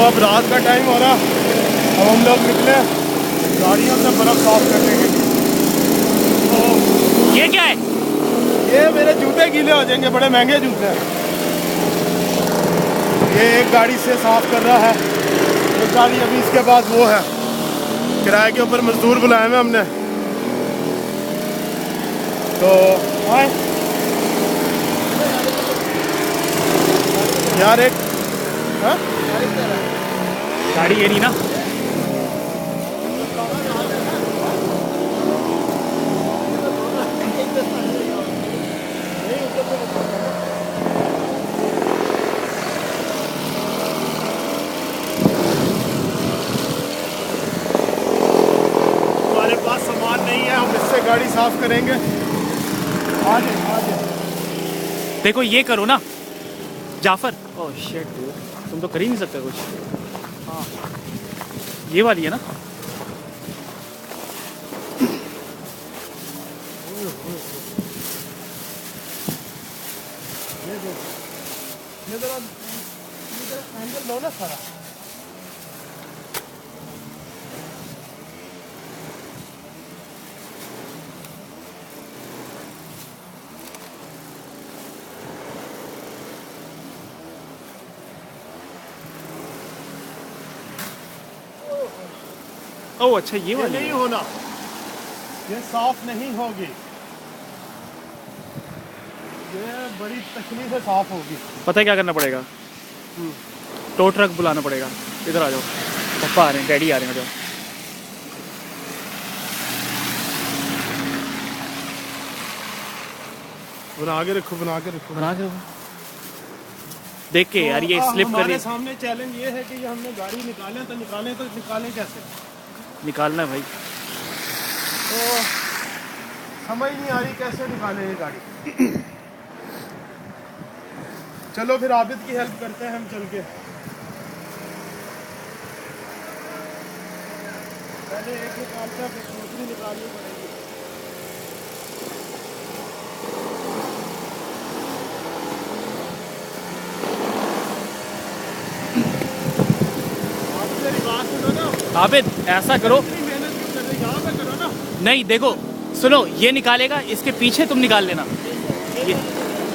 अब रात का टाइम हो रहा, अब हम लोग निकले गाड़ियों से बर्फ़ साफ करने के लिए। तो ये क्या है? ये मेरे जूते गीले हो जाएंगे, बड़े महंगे जूते हैं। ये एक गाड़ी से साफ कर रहा है, एक गाड़ी अभी इसके बाद वो है, किराए के ऊपर मजदूर बुलाए हुए हमने। तो आए यार एक गाड़ी ये नहीं ना? हमारे पास सामान नहीं है, हम इससे गाड़ी साफ करेंगे। आगे आगे देखो ये करो ना जाफर। ओह शिट, तुम तो कर ही नहीं सकते कुछ। हाँ ये वाली है ना? ये जरा एंगल लो ना सारा। ओह अच्छा ये ये वाली नहीं है। होना, ये साफ नहीं होगी, ये बड़ी तकलीफ से साफ होगी। पता है क्या करना पड़ेगा? टो ट्रक बुलाना पड़ेगा। इधर आ जाओ, पापा आ रहे हैं, डैडी आ रहे हैं, आ जाओ। बना के रखो, बना के रखो, बना के देख के यार ये स्लिप कर रही हमारे है। सामने चैलेंज ये है कि ये हमने गाड़ी निकालें तो निकालें कैसे? निकालना है भाई। तो समझ नहीं आ रही कैसे निकालें ये गाड़ी। चलो फिर आबिद की हेल्प करते हैं हम चल के। पहले एक निकालते हैं, फिर दूसरी निकालनी पड़ेगी। आप मेरी बात सुनो ना, आबिद ऐसा करो, इतनी मेहनत क्यों कर रहे हो? यहाँ पे करो ना। नहीं देखो सुनो, ये निकालेगा, इसके पीछे तुम निकाल लेना।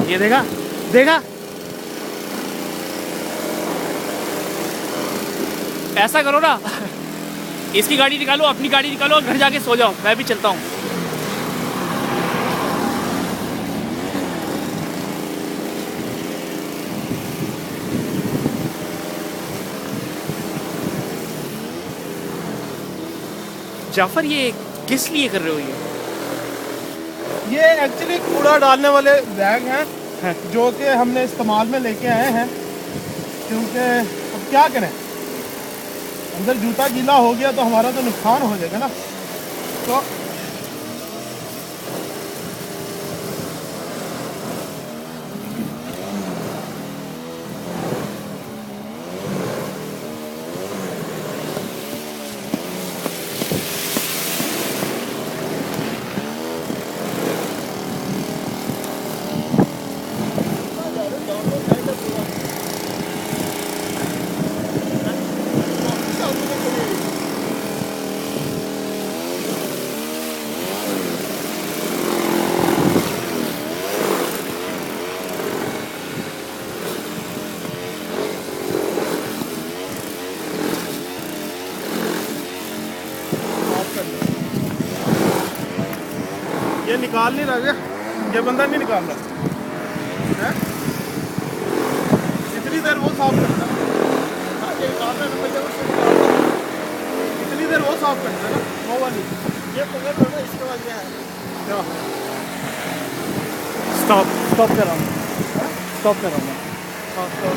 ये देखा देखा, ऐसा करो ना। इसकी गाड़ी निकालो, अपनी गाड़ी निकालो और घर जाके सो जाओ, मैं भी चलता हूँ। जाफर ये किस लिए कर रहे हो ये एक्चुअली कूड़ा डालने वाले बैग हैं जो कि हमने इस्तेमाल में लेके आए हैं, क्योंकि अब क्या करें, अंदर जूता गीला हो गया तो हमारा तो नुकसान हो जाएगा ना। तो ये निकाल नहीं रहा क्या? ये बंदा नहीं निकाल रहा है? इतनी देर वो साफ करता है, ये निकाल रहा है ना भैया, उससे निकाल रहा है। इतनी देर वो साफ करता है ना, वो वाली। ये पकड़ लो ना, इसके बाद क्या है? क्या? स्टॉप कर रहा हूँ, स्टॉप कर रहा हूँ मैं। हाँ, तो